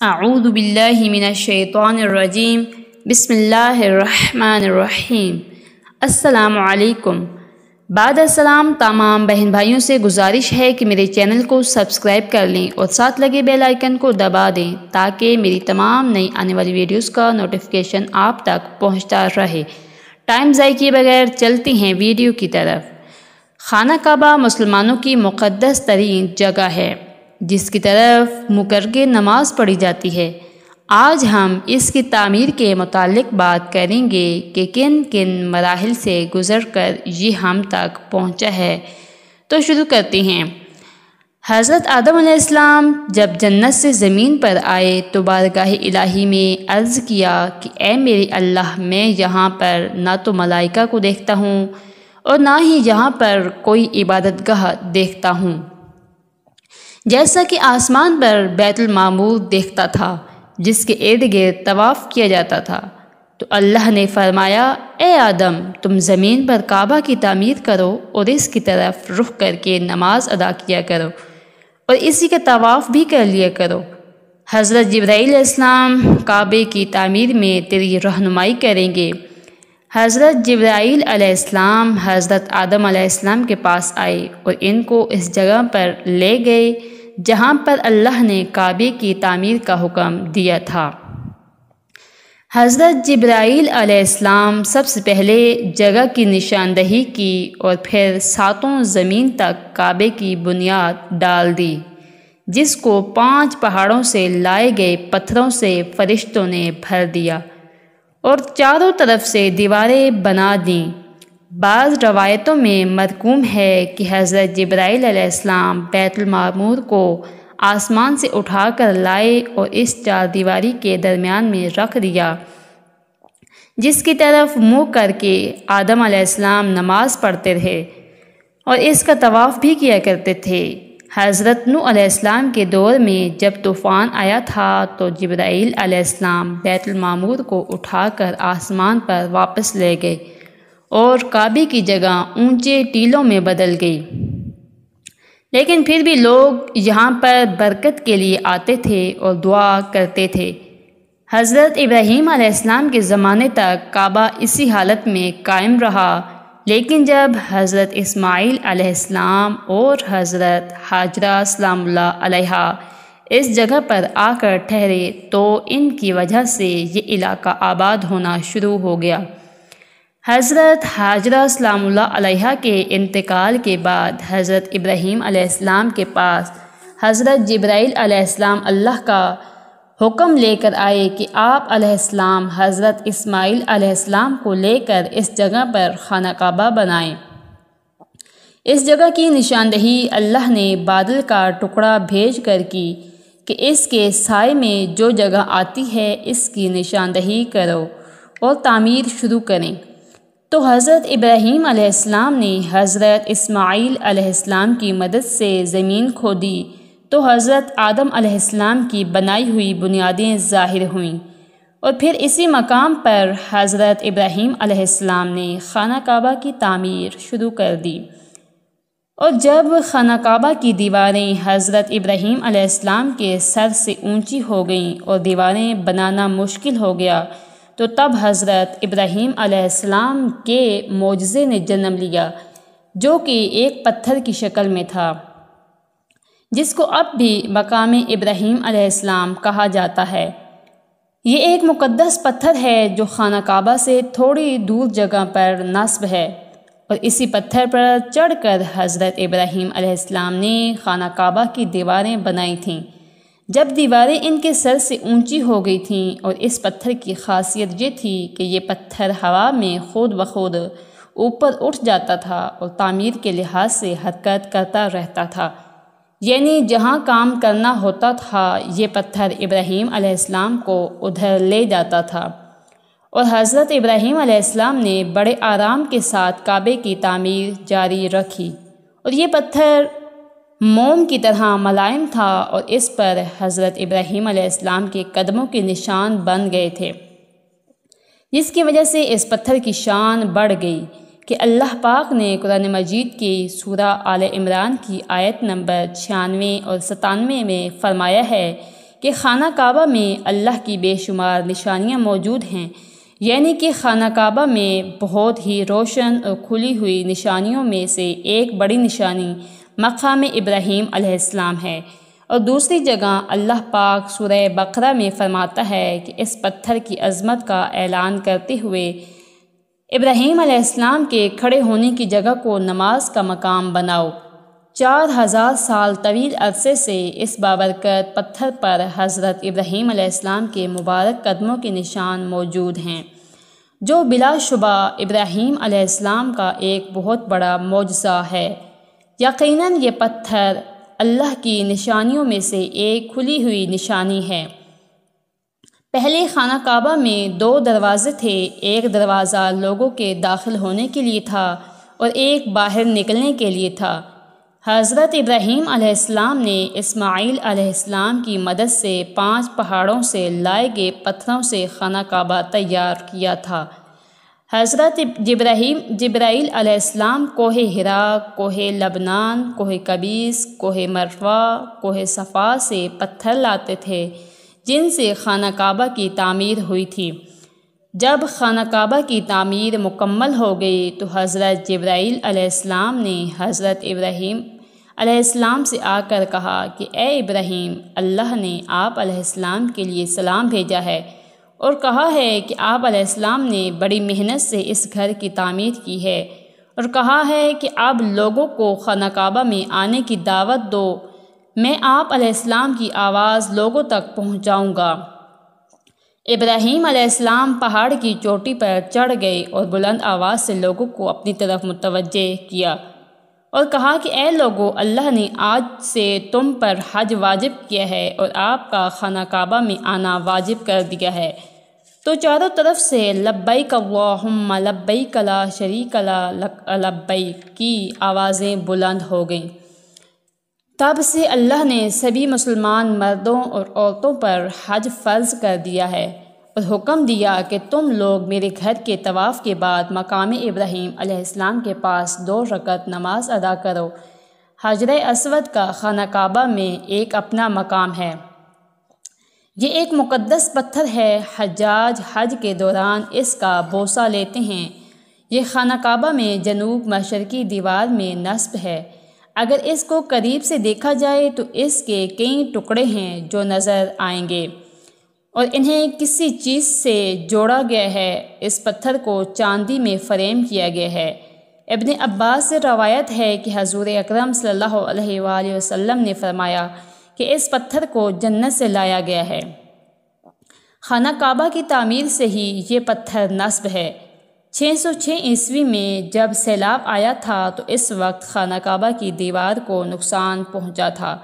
اعوذ باللہ من الشیطان الرجیم بسم اللہ الرحمن الرحیم۔ السلام علیکم۔ بعد السلام تمام بہن بھائیوں سے گزارش ہے کہ میرے چینل کو سبسکرائب کر لیں اور ساتھ لگے بیل آئیکن کو دبا دیں تاکہ میری تمام نئی آنے والی ویڈیوز کا نوٹیفیکیشن آپ تک پہنچتا رہے۔ ٹائم ضائع کیے بغیر چلتی ہیں ویڈیو کی طرف۔ خانہ کعبہ مسلمانوں کی مقدس ترین جگہ ہے جس کی طرف منہ کر کے نماز پڑھی جاتی ہے۔ آج ہم اس کی تعمیر کے متعلق بات کریں گے کہ کن کن مراحل سے گزر کر یہ ہم تک پہنچا ہے۔ تو شروع کرتے ہیں۔ حضرت آدم علیہ السلام جب جنت سے زمین پر آئے تو بارگاہ الہی میں عرض کیا کہ اے میرے اللہ، میں یہاں پر نہ تو ملائکہ کو دیکھتا ہوں اور نہ ہی یہاں پر کوئی عبادت گاہ دیکھتا ہوں، جیسا کہ آسمان پر بیت المعمور دیکھتا تھا جس کے ارد گرد طواف کیا جاتا تھا۔ تو اللہ نے فرمایا، اے آدم، تم زمین پر کعبہ کی تعمیر کرو اور اس کی طرف رخ کر کے نماز ادا کیا کرو اور اسی کا طواف بھی کر لیا کرو۔ حضرت جبرائیل علیہ السلام کعبے کی تعمیر میں تیری رہنمائی کریں گے۔ حضرت جبرائیل علیہ السلام حضرت آدم علیہ السلام کے پاس آئے اور ان کو اس جگہ پر لے گئے جہاں پر اللہ نے کعبے کی تعمیر کا حکم دیا تھا۔ حضرت جبرائیل علیہ السلام سب سے پہلے جگہ کی نشاندہی کی اور پھر ساتوں زمین تک کعبے کی بنیاد ڈال دی، جس کو 5 پہاڑوں سے لائے گئے پتھروں سے فرشتوں نے بھر دیا اور چاروں طرف سے دیواریں بنا دیں۔ بعض روایتوں میں مرقوم ہے کہ حضرت جبرائیل علیہ السلام بیت المعمور کو آسمان سے اٹھا کر لائے اور اس 4 دیواری کے درمیان میں رکھ دیا، جس کی طرف منہ کر کے آدم علیہ السلام نماز پڑھتے رہے اور اس کا طواف بھی کیا کرتے تھے۔ حضرت نوح علیہ السلام کے دور میں جب طوفان آیا تھا تو جبرائیل علیہ السلام بیت المعمور کو اٹھا کر آسمان پر واپس لے گئے اور کعبے کی جگہ اونچے ٹیلوں میں بدل گئی، لیکن پھر بھی لوگ یہاں پر برکت کے لیے آتے تھے اور دعا کرتے تھے۔ حضرت ابراہیم علیہ السلام کے زمانے تک کعبہ اسی حالت میں قائم رہا، لیکن جب حضرت اسماعیل علیہ السلام اور حضرت ہاجرہ سلام اللہ علیہا اس جگہ پر آ کر ٹھہرے تو ان کی وجہ سے یہ علاقہ آباد ہونا شروع ہو گیا۔ حضرت ہاجرہ سلام اللہ علیہا کے انتقال کے بعد حضرت ابراہیم علیہ السلام کے پاس حضرت جبرائیل علیہ السلام اللہ کا حکم لے کر آئے کہ آپ علیہ السلام حضرت اسماعیل علیہ السلام کو لے کر اس جگہ پر خانہ کعبہ بنائیں۔ اس جگہ کی نشاندہی اللہ نے بادل کا ٹکڑا بھیج کر کی کہ اس کے سائے میں جو جگہ آتی ہے اس کی نشاندہی کرو اور تعمیر شروع کریں۔ تو حضرت ابراہیم علیہ السلام نے حضرت اسماعیل علیہ السلام کی مدد سے زمین کھودی تو حضرت آدم علیہ السلام کی بنائی ہوئی بنیادیں ظاہر ہوئیں اور پھر اسی مقام پر حضرت ابراہیم علیہ السلام نے خانہ کعبہ کی تعمیر شروع کر دی۔ اور جب خانہ کعبہ کی دیواریں حضرت ابراہیم علیہ السلام کے سر سے اونچی ہو گئیں اور دیواریں بنانا مشکل ہو گیا تو تب حضرت ابراہیم علیہ السلام کے معجزے نے جنم لیا، جو کہ ایک پتھر کی شکل میں تھا، جس کو اب بھی مقام ابراہیم علیہ السلام کہا جاتا ہے۔ یہ ایک مقدس پتھر ہے جو خانہ کعبہ سے تھوڑی دور جگہ پر نصب ہے، اور اسی پتھر پر چڑھ کر حضرت ابراہیم علیہ السلام نے خانہ کعبہ کی دیواریں بنائی تھیں۔ جب دیواریں ان کے سر سے اونچی ہو گئی تھیں، اور اس پتھر کی خاصیت یہ تھی کہ یہ پتھر ہوا میں خود بخود اوپر اٹھ جاتا تھا اور تعمیر کے لحاظ سے حرکت کرتا رہتا تھا، یعنی جہاں کام کرنا ہوتا تھا یہ پتھر ابراہیم علیہ السلام کو ادھر لے جاتا تھا، اور حضرت ابراہیم علیہ السلام نے بڑے آرام کے ساتھ کعبے کی تعمیر جاری رکھی، اور یہ پتھر موم کی طرح ملائم تھا اور اس پر حضرت ابراہیم علیہ السلام کے قدموں کے نشان بن گئے تھے، جس کی وجہ سے اس پتھر کی شان بڑھ گئی کہ اللہ پاک نے قرآن مجید کی سورہ آل عمران کی آیت نمبر 96 اور 97 میں فرمایا ہے کہ خانہ کعبہ میں اللہ کی بے شمار نشانیاں موجود ہیں، یعنی کہ خانہ کعبہ میں بہت ہی روشن اور کھلی ہوئی نشانیوں میں سے ایک بڑی نشانی مقام ابراہیم علیہ السلام ہے، اور دوسری جگہ اللہ پاک سورہ بقرہ میں فرماتا ہے کہ اس پتھر کی عظمت کا اعلان کرتے ہوئے ابراہیم علیہ السلام کے کھڑے ہونے کی جگہ کو نماز کا مقام بناؤ۔ 4000 سال طویل عرصے سے اس بابرکت پتھر پر حضرت ابراہیم علیہ السلام کے مبارک قدموں کے نشان موجود ہیں، جو بلا شبہ ابراہیم علیہ السلام کا ایک بہت بڑا معجزہ ہے۔ یقیناً یہ پتھر اللہ کی نشانیوں میں سے ایک کھلی ہوئی نشانی ہے۔ پہلے خانہ کعبہ میں 2 دروازے تھے، ایک دروازہ لوگوں کے داخل ہونے کے لیے تھا اور ایک باہر نکلنے کے لیے تھا۔ حضرت ابراہیم علیہ السلام نے اسماعیل علیہ السلام کی مدد سے 5 پہاڑوں سے لائے گئے پتھروں سے خانہ کعبہ تیار کیا تھا۔ حضرت جبرائیل علیہ السلام کوہ ہرا، کوہ لبنان، کوہ کبیس، کوہ مروا، کوہ صفا سے پتھر لاتے تھے جن سے خانہ کعبہ کی تعمیر ہوئی تھی۔ جب خانہ کعبہ کی تعمیر مکمل ہو گئی تو حضرت جبرائیل علیہ السلام نے حضرت ابراہیم علیہ السلام سے آ کر کہا کہ اے ابراہیم، اللہ نے آپ علیہ السلام کے لیے سلام بھیجا ہے اور کہا ہے کہ آپ علیہ السلام نے بڑی محنت سے اس گھر کی تعمیر کی ہے، اور کہا ہے کہ اب لوگوں کو خانہ کعبہ میں آنے کی دعوت دو، میں آپ علیہ السلام کی آواز لوگوں تک پہنچاؤں گا۔ ابراہیم علیہ السلام پہاڑ کی چوٹی پر چڑھ گئے اور بلند آواز سے لوگوں کو اپنی طرف متوجہ کیا اور کہا کہ اے لوگو، اللہ نے آج سے تم پر حج واجب کیا ہے اور آپ کا خانہ کعبہ میں آنا واجب کر دیا ہے۔ تو چاروں طرف سے لبیک اللہم لبیک لا شریک لک لبیک کی آوازیں بلند ہو گئیں۔ تب سے اللہ نے سبھی مسلمان مردوں اور عورتوں پر حج فرض کر دیا ہے اور حکم دیا کہ تم لوگ میرے گھر کے طواف کے بعد مقام ابراہیم علیہ السلام کے پاس 2 رکعت نماز ادا کرو۔ حجر اسود کا خانہ کعبہ میں ایک اپنا مقام ہے۔ یہ ایک مقدس پتھر ہے۔ حجاج حج کے دوران اس کا بوسہ لیتے ہیں۔ یہ خانہ کعبہ میں جنوب مشرقی دیوار میں نصب ہے۔ اگر اس کو قریب سے دیکھا جائے تو اس کے کئی ٹکڑے ہیں جو نظر آئیں گے اور انہیں کسی چیز سے جوڑا گیا ہے۔ اس پتھر کو چاندی میں فریم کیا گیا ہے۔ ابن عباس سے روایت ہے کہ حضور اکرم صلی اللہ علیہ وآلہ وسلم نے فرمایا کہ اس پتھر کو جنت سے لایا گیا ہے۔ خانہ کعبہ کی تعمیر سے ہی یہ پتھر نصب ہے۔ 606 عیسوی میں جب سیلاب آیا تھا تو اس وقت خانہ کعبہ کی دیوار کو نقصان پہنچا تھا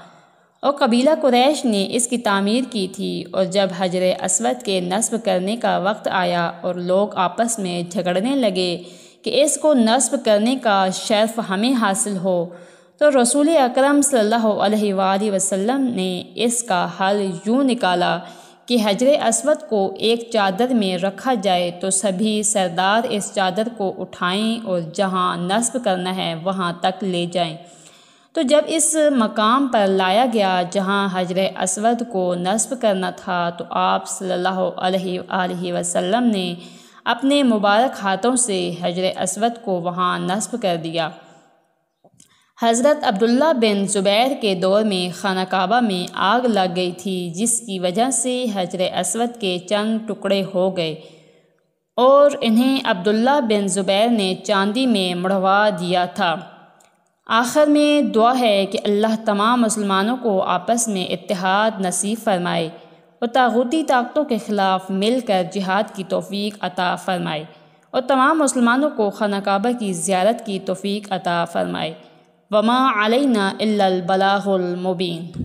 اور قبیلہ قریش نے اس کی تعمیر کی تھی، اور جب حجر اسود کے نصب کرنے کا وقت آیا اور لوگ آپس میں جھگڑنے لگے کہ اس کو نصب کرنے کا شرف ہمیں حاصل ہو، تو رسول اکرم صلی اللہ علیہ وآلہ وسلم نے اس کا حل یوں نکالا کہ حجر اسود کو ایک چادر میں رکھا جائے تو سبھی سردار اس چادر کو اٹھائیں اور جہاں نصب کرنا ہے وہاں تک لے جائیں۔ تو جب اس مقام پر لایا گیا جہاں حجر اسود کو نصب کرنا تھا تو آپ صلی اللہ علیہ وآلہ وسلم نے اپنے مبارک ہاتھوں سے حجر اسود کو وہاں نصب کر دیا۔ حضرت عبداللہ بن زبیر کے دور میں خانہ کعبہ میں آگ لگ گئی تھی، جس کی وجہ سے حجر اسود کے چند ٹکڑے ہو گئے اور انہیں عبداللہ بن زبیر نے چاندی میں مڑوا دیا تھا۔ آخر میں دعا ہے کہ اللہ تمام مسلمانوں کو آپس میں اتحاد نصیب فرمائے اور طاغوتی طاقتوں کے خلاف مل کر جہاد کی توفیق عطا فرمائے، اور تمام مسلمانوں کو خانہ کعبہ کی زیارت کی توفیق عطا فرمائے۔ وما علینا الا البلاغ المبین۔